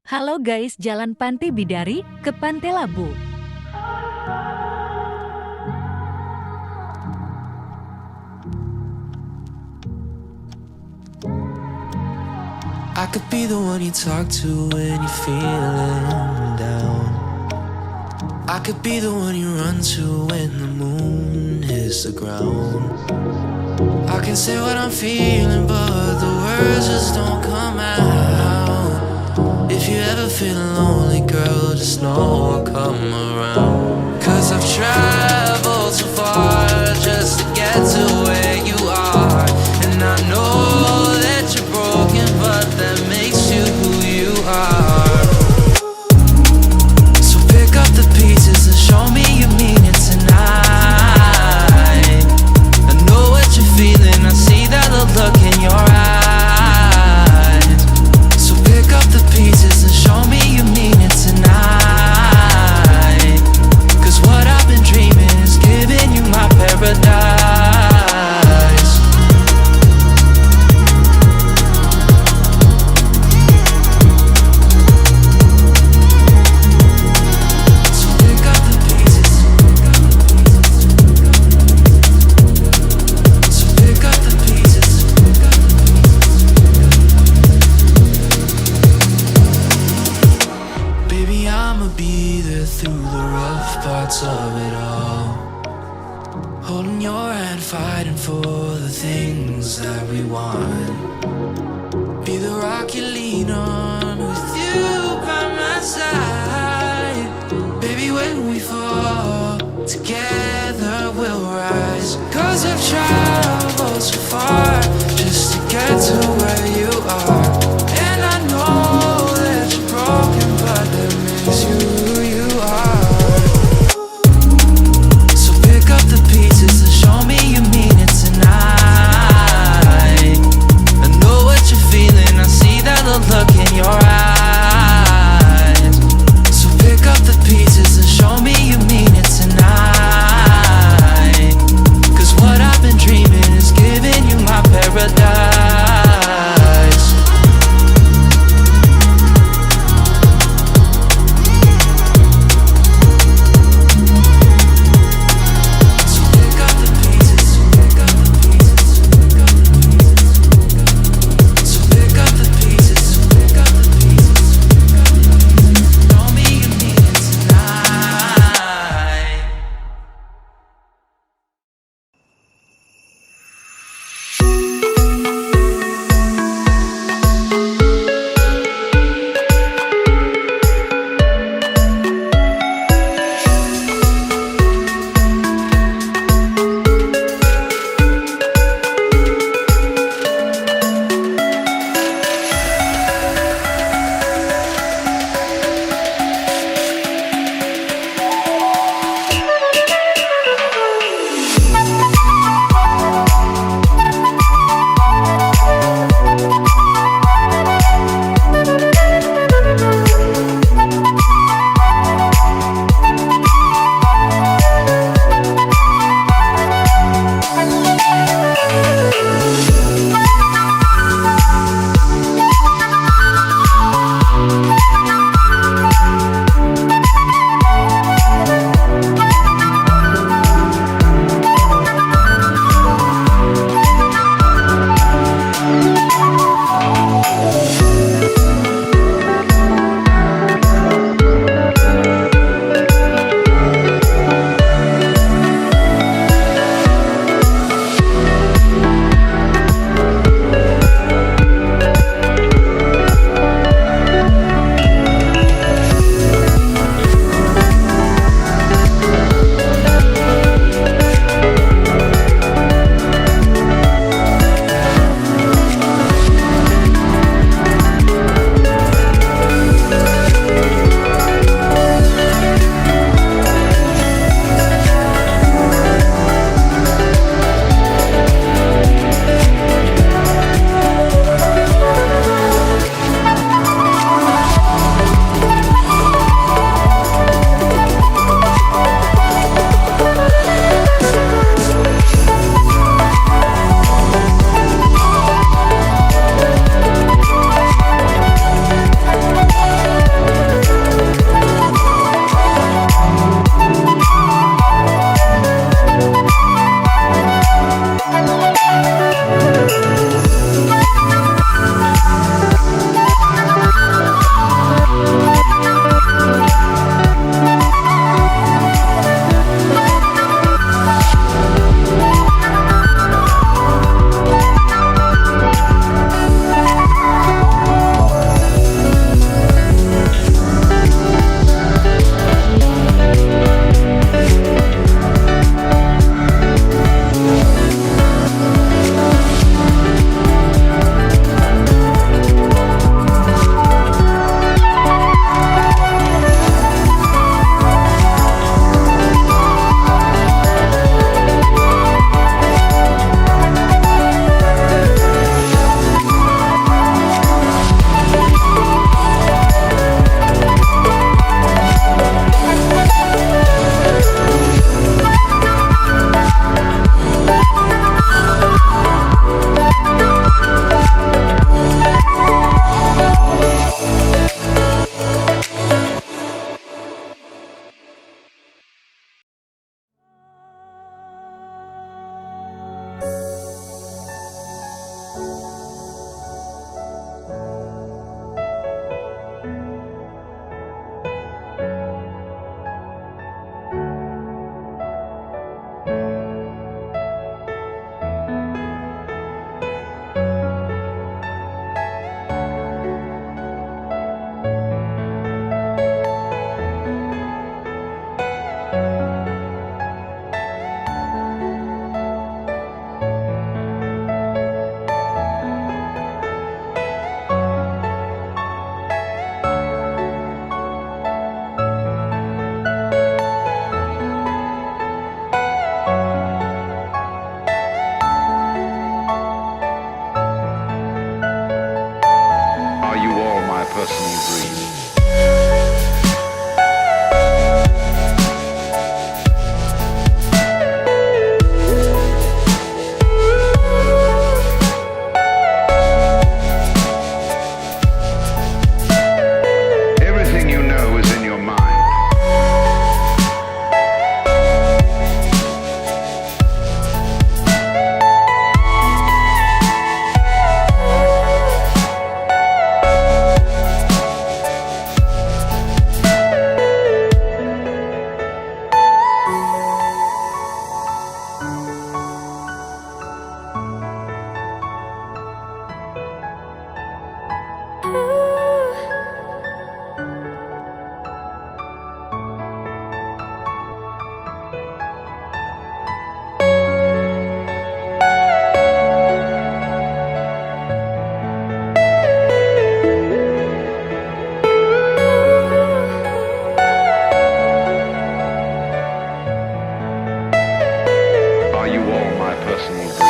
Halo guys, Jalan Pantai Bidari ke Pantai Labu. I could be the one you talk to when you're feeling down. I could be the one you run to when the moon hits the ground. I can say what I'm feeling, but the words just don't come out. If you ever feel lonely, girl, just know I'll come around. 'Cause I've traveled so far just to get to where you are. And I know that you're broken, but that makes you who you are. So pick up the pieces and show me you mean it tonight. I know what you're feeling, I see that look in your eyes. So pick up the pieces and show me you mean it tonight. 'Cause what I've been dreaming is giving you my paradise. So pick up the pieces. So pick up the pieces. Baby, I'ma be there through the rough parts of it all. Holding your hand, fighting for the things that we want. Be the rock you lean on, with you by my side. Baby, when we fall, together we'll rise. 'Cause I've traveled so far just to get to where you are. And I know that you're broken, but that makes you who you are. So pick up the pieces and show me you mean it tonight. I know what you're feeling, I see that look in your eyes. So pick up the pieces and show me you mean it tonight. 'Cause what I've been dreaming is giving you my paradise. you all my personal dreams?